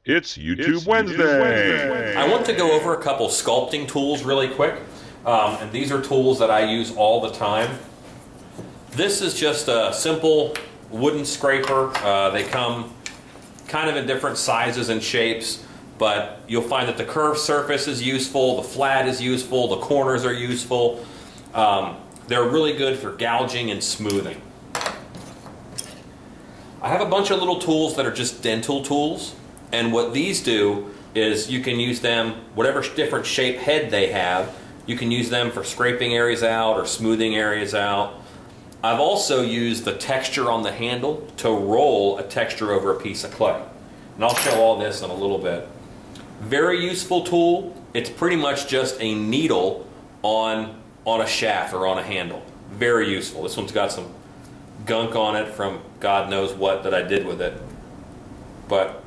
It's YouTube Wednesday. I want to go over a couple sculpting tools really quick. And these are tools that I use all the time. This is just a simple wooden scraper. They come kind of in different sizes and shapes, but you'll find that the curved surface is useful, the flat is useful, the corners are useful. They're really good for gouging and smoothing. I have a bunch of little tools that are just dental tools, and what these do is you can use them, whatever different shape head they have, you can use them for scraping areas out or smoothing areas out. I've also used the texture on the handle to roll a texture over a piece of clay. And I'll show all this in a little bit. Very useful tool. It's pretty much just a needle on a shaft or on a handle. Very useful. This one's got some gunk on it from God knows what that I did with it. But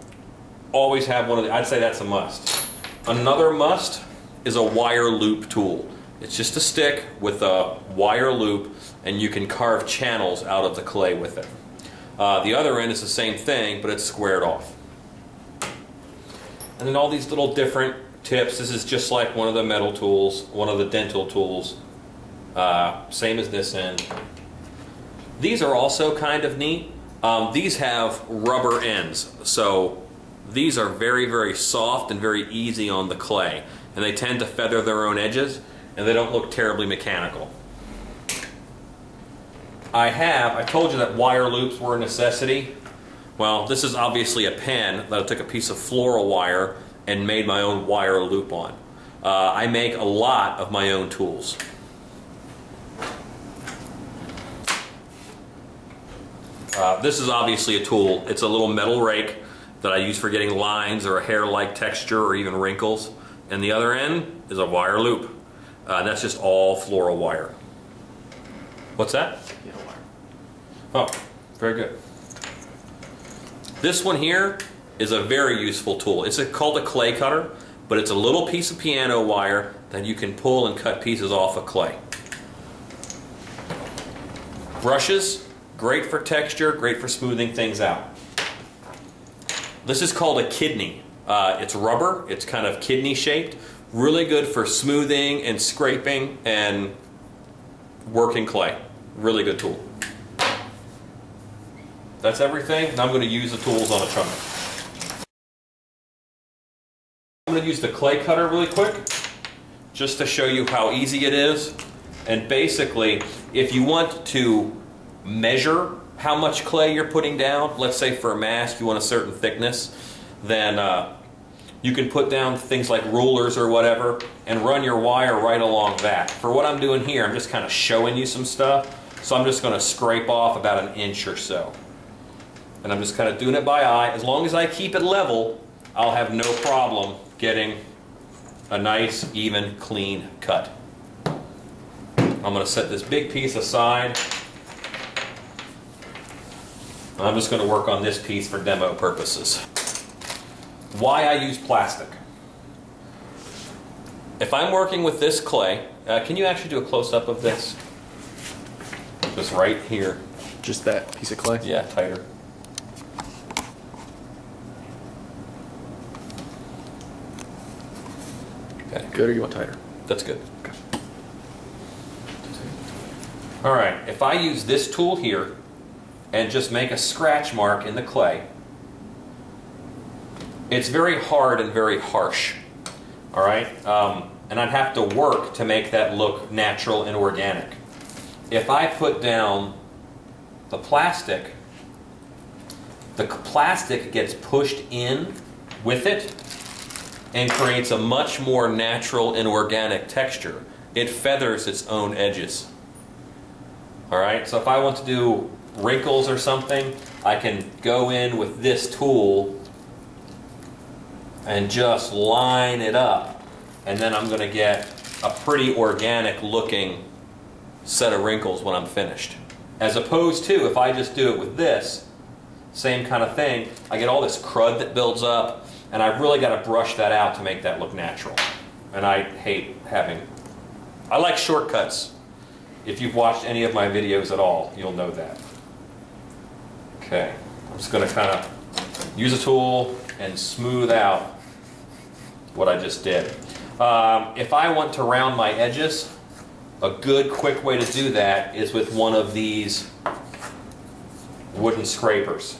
always have one of the, I'd say that's a must. Another must is a wire loop tool. It's just a stick with a wire loop, and you can carve channels out of the clay with it. The other end is the same thing, but it's squared off. And then all these little different tips. This is just like one of the metal tools, one of the dental tools. Same as this end. These are also kind of neat. These have rubber ends, so these are very, very soft and very easy on the clay. And they tend to feather their own edges, and they don't look terribly mechanical. I told you that wire loops were a necessity. Well, this is obviously a pen that I took a piece of floral wire and made my own wire loop on. I make a lot of my own tools. This is obviously a tool. It's a little metal rake that I use for getting lines or a hair-like texture or even wrinkles. And the other end is a wire loop. That's just all floral wire. What's that? Yellow wire. Oh, very good. This one here is a very useful tool. It's called a clay cutter, but it's a little piece of piano wire that you can pull and cut pieces off of clay. Brushes, great for texture, great for smoothing things out. This is called a kidney. It's rubber, it's kind of kidney shaped. Really good for smoothing and scraping and working clay. Really good tool. That's everything. Now I'm going to use the tools on a trunk. I'm going to use the clay cutter really quick just to show you how easy it is. And basically, if you want to measure how much clay you're putting down, let's say for a mask you want a certain thickness, then you can put down things like rulers or whatever and run your wire right along that. For what I'm doing here, I'm just kind of showing you some stuff, so I'm just going to scrape off about an inch or so. And I'm just kind of doing it by eye. As long as I keep it level, I'll have no problem getting a nice, even, clean cut. I'm going to set this big piece aside. I'm just going to work on this piece for demo purposes. Why I use plastic. If I'm working with this clay, can you actually do a close-up of this? Just right here. Just that piece of clay? Yeah, tighter. Okay. Good, or you want tighter? That's good. Okay. All right, if I use this tool here and just make a scratch mark in the clay, it's very hard and very harsh, all right? And I'd have to work to make that look natural and organic. If I put down the plastic gets pushed in with it and creates a much more natural and organic texture. It feathers its own edges, all right? So if I want to do wrinkles or something, I can go in with this tool and just line it up, and then I'm going to get a pretty organic looking set of wrinkles when I'm finished. As opposed to if I just do it with this, same kind of thing, I get all this crud that builds up, and I've really got to brush that out to make that look natural. And I hate having, I like shortcuts. If you've watched any of my videos at all, you'll know that. Okay, I'm just going to kind of use a tool and smooth out what I just did. If I want to round my edges, a good quick way to do that is with one of these wooden scrapers.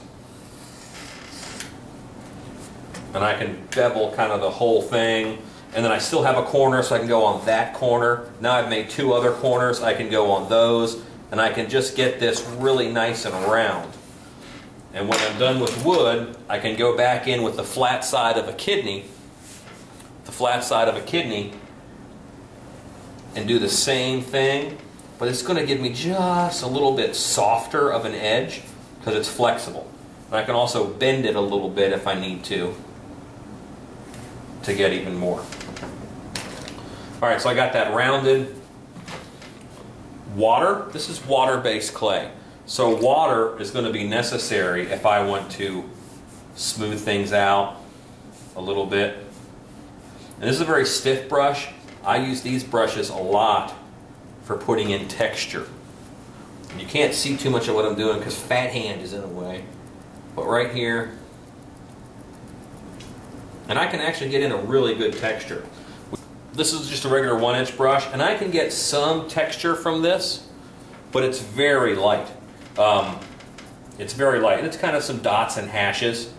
And I can bevel kind of the whole thing, and then I still have a corner, so I can go on that corner. Now I've made two other corners, I can go on those, and I can just get this really nice and round. And when I'm done with wood, I can go back in with the flat side of a kidney, and do the same thing, but it's going to give me just a little bit softer of an edge because it's flexible. And I can also bend it a little bit if I need to get even more. Alright, so I got that rounded. Water, this is water-based clay. So water is going to be necessary if I want to smooth things out a little bit. And this is a very stiff brush. I use these brushes a lot for putting in texture. You can't see too much of what I'm doing because fat hand is in the way. But right here, and I can actually get in a really good texture. This is just a regular 1-inch brush, and I can get some texture from this, but it's very light. It's very light. It's kind of some dots and hashes.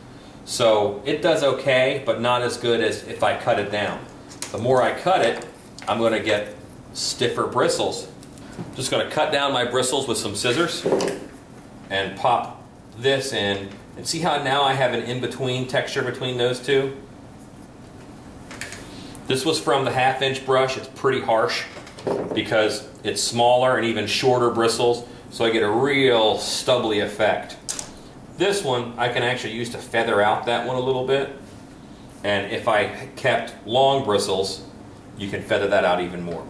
So it does okay, but not as good as if I cut it down. The more I cut it, I'm going to get stiffer bristles. Just going to cut down my bristles with some scissors and pop this in. And see how now I have an in-between texture between those two? This was from the 1/2-inch brush. It's pretty harsh because it's smaller and even shorter bristles, so I get a real stubbly effect. This one I can actually use to feather out that one a little bit, and if I kept long bristles, you can feather that out even more.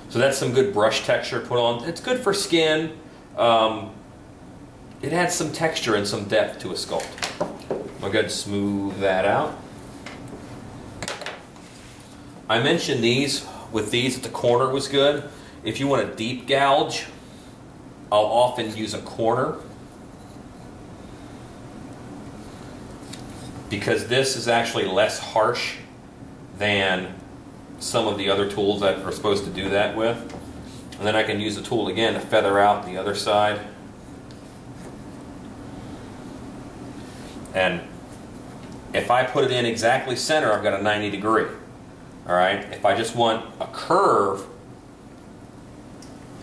So that's some good brush texture put on. It's good for skin. It adds some texture and some depth to a sculpt. I'll go ahead and smooth that out. I mentioned with these at the corner was good. If you want a deep gouge, I'll often use a corner, because this is actually less harsh than some of the other tools that are supposed to do that with. And then I can use the tool again to feather out the other side. And if I put it in exactly center, I've got a 90 degree. Alright, if I just want a curve,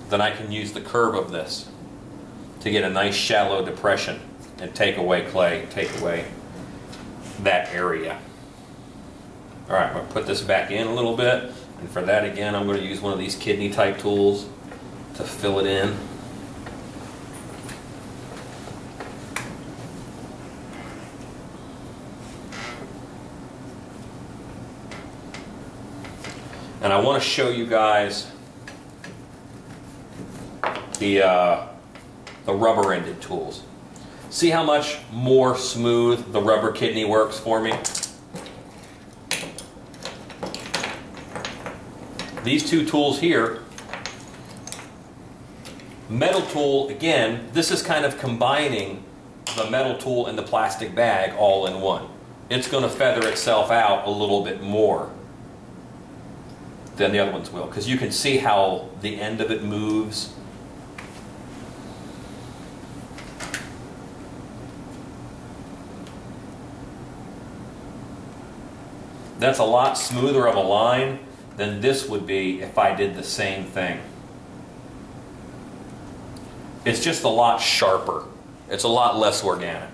then I can use the curve of this to get a nice shallow depression and take away clay, take away that area. Alright, I'm going to put this back in a little bit, and for that again I'm going to use one of these kidney type tools to fill it in. And I want to show you guys the rubber-ended tools. See how much more smooth the rubber kidney works for me? These two tools here, metal tool, again, this is kind of combining the metal tool and the plastic bag all in one. It's going to feather itself out a little bit more than the other ones will, because you can see how the end of it moves. That's a lot smoother of a line than this would be if I did the same thing. It's just a lot sharper. It's a lot less organic.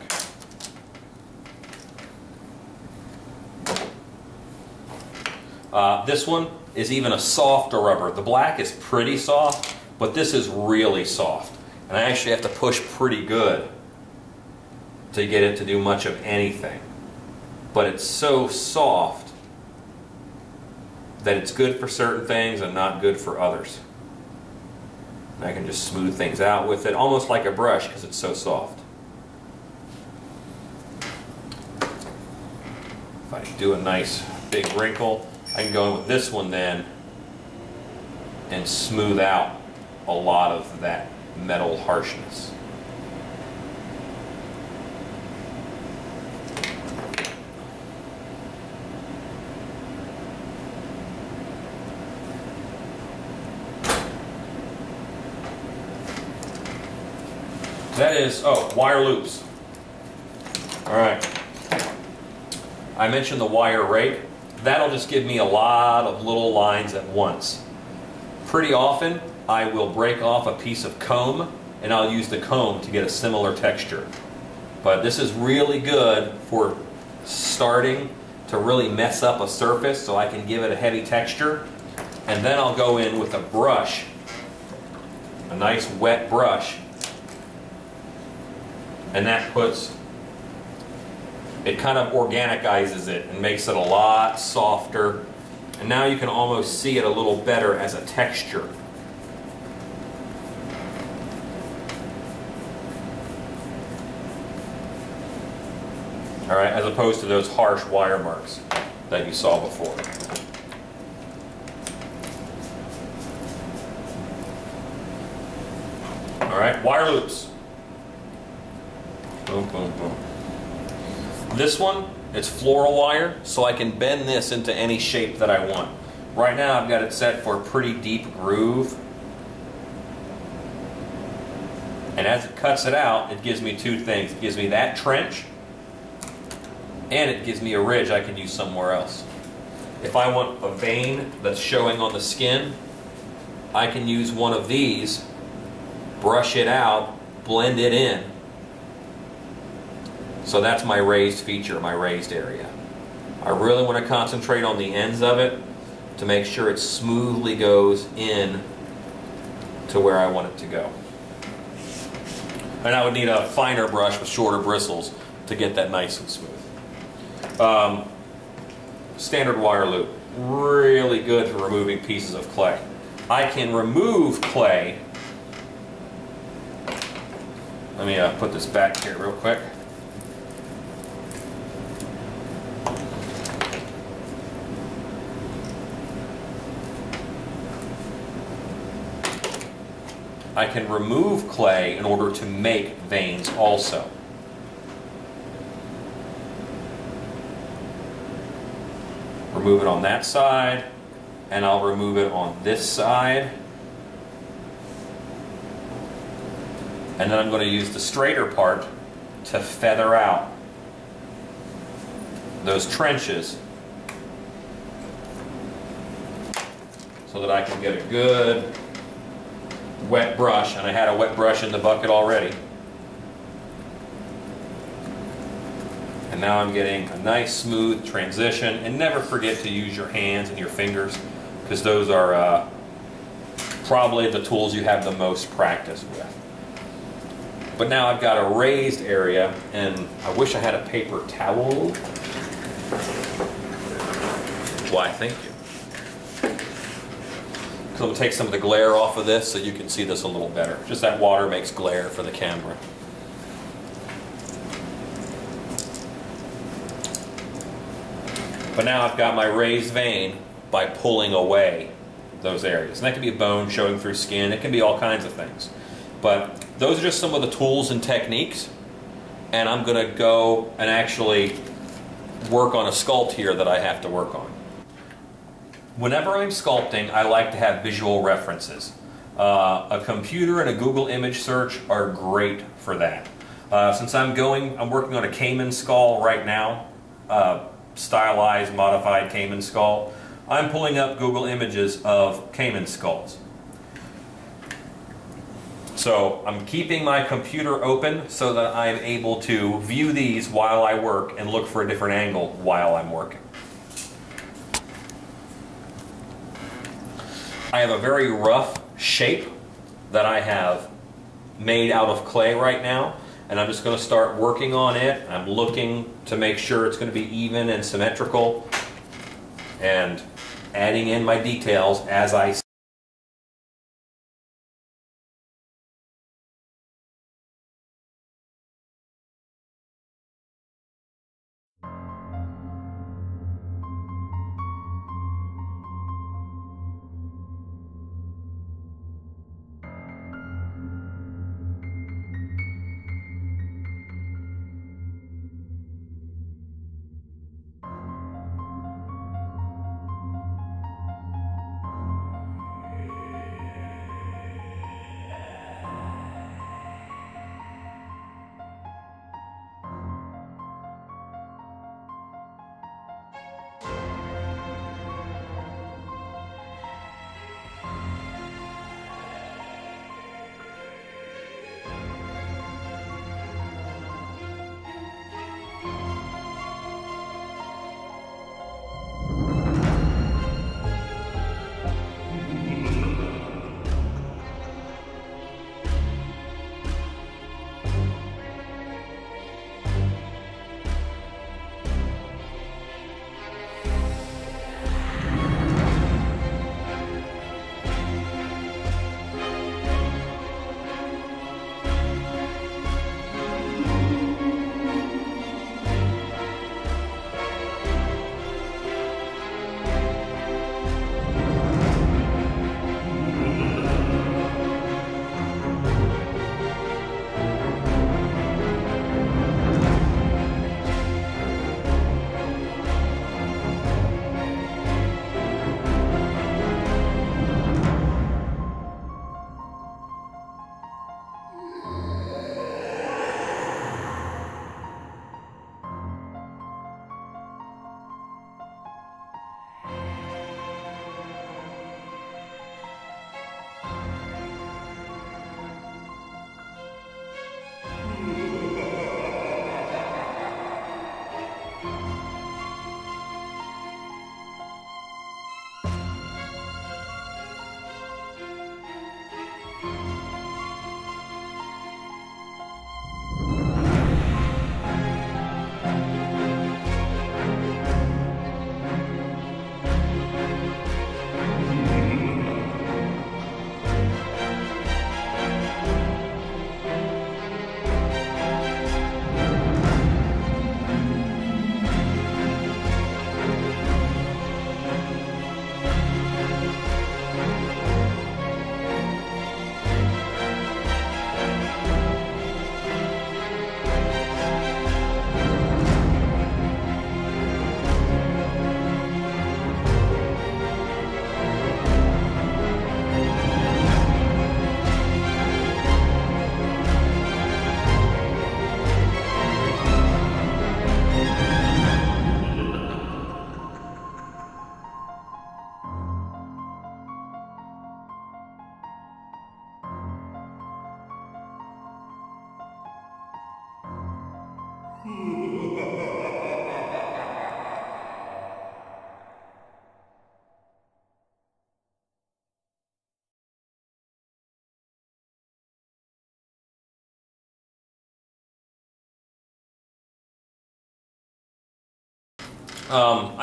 This one is even a softer rubber. The black is pretty soft, but this is really soft. And I actually have to push pretty good to get it to do much of anything. But it's so soft that it's good for certain things and not good for others. And I can just smooth things out with it, almost like a brush because it's so soft. If I do a nice big wrinkle, I can go in with this one then and smooth out a lot of that metal harshness. That is, oh, wire loops. All right. I mentioned the wire rake. That'll just give me a lot of little lines at once. Pretty often, I will break off a piece of comb, and I'll use the comb to get a similar texture. But this is really good for starting to really mess up a surface so I can give it a heavy texture. And then I'll go in with a brush, a nice wet brush, and that puts, it kind of organicizes it and makes it a lot softer. And now you can almost see it a little better as a texture. All right, as opposed to those harsh wire marks that you saw before. All right, wire loops. Boom, boom, boom. This one, it's floral wire, so I can bend this into any shape that I want. Right now I've got it set for a pretty deep groove. And as it cuts it out, it gives me two things. It gives me that trench, and it gives me a ridge I can use somewhere else. If I want a vein that's showing on the skin, I can use one of these, brush it out, blend it in. So that's my raised feature, my raised area. I really want to concentrate on the ends of it to make sure it smoothly goes in to where I want it to go. And I would need a finer brush with shorter bristles to get that nice and smooth. Standard wire loop, really good for removing pieces of clay. I can remove clay. Let me put this back here real quick. I can remove clay in order to make veins also. Remove it on that side, and I'll remove it on this side. And then I'm going to use the straighter part to feather out those trenches so that I can get a good wet brush, and I had a wet brush in the bucket already. And now I'm getting a nice smooth transition. And never forget to use your hands and your fingers, because those are probably the tools you have the most practice with. But now I've got a raised area, and I wish I had a paper towel. Why, thank you. So we'll take some of the glare off of this so you can see this a little better. Just that water makes glare for the camera. But now I've got my raised vein by pulling away those areas. And that can be a bone showing through skin. It can be all kinds of things. But those are just some of the tools and techniques. And I'm going to go and actually work on a sculpt here that I have to work on. Whenever I'm sculpting, I like to have visual references. A computer and a Google image search are great for that. Since I'm working on a caiman skull right now, stylized, modified caiman skull. I'm pulling up Google images of caiman skulls. So I'm keeping my computer open so that I'm able to view these while I work and look for a different angle while I'm working. I have a very rough shape that I have made out of clay right now, and I'm just going to start working on it. I'm looking to make sure it's going to be even and symmetrical, and adding in my details as I see. I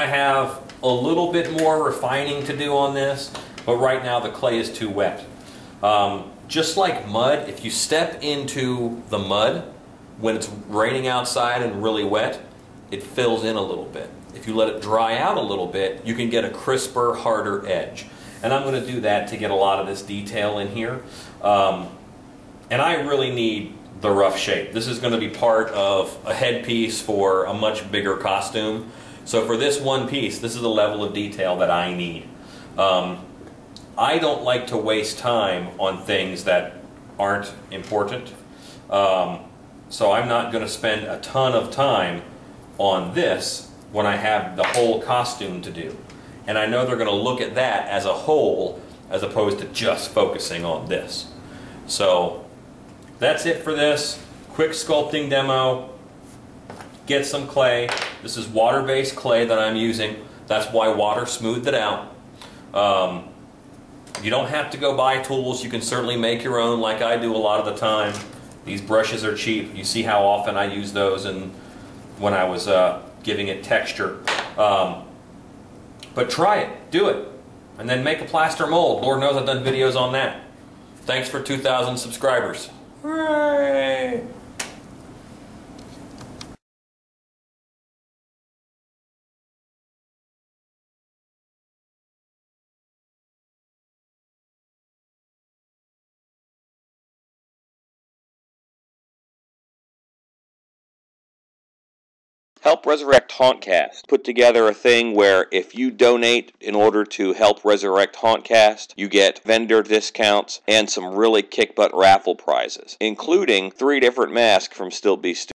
have a little bit more refining to do on this, but right now the clay is too wet. Just like mud, if you step into the mud when it's raining outside and really wet, it fills in a little bit. If you let it dry out a little bit, you can get a crisper, harder edge. And I'm going to do that to get a lot of this detail in here. And I really need the rough shape. This is going to be part of a headpiece for a much bigger costume. So for this one piece, this is the level of detail that I need. I don't like to waste time on things that aren't important. So I'm not going to spend a ton of time on this when I have the whole costume to do. And I know they're going to look at that as a whole as opposed to just focusing on this. So that's it for this quick sculpting demo. Get some clay. This is water-based clay that I'm using. That's why water smoothed it out. You don't have to go buy tools. You can certainly make your own like I do a lot of the time. These brushes are cheap. You see how often I use those and when I was giving it texture. But try it. Do it. And then make a plaster mold. Lord knows I've done videos on that. Thanks for 2,000 subscribers. Hooray! Help Resurrect Hauntcast put together a thing where if you donate in order to help resurrect Hauntcast, you get vendor discounts and some really kick-butt raffle prizes, including 3 different masks from Still Be Stupid.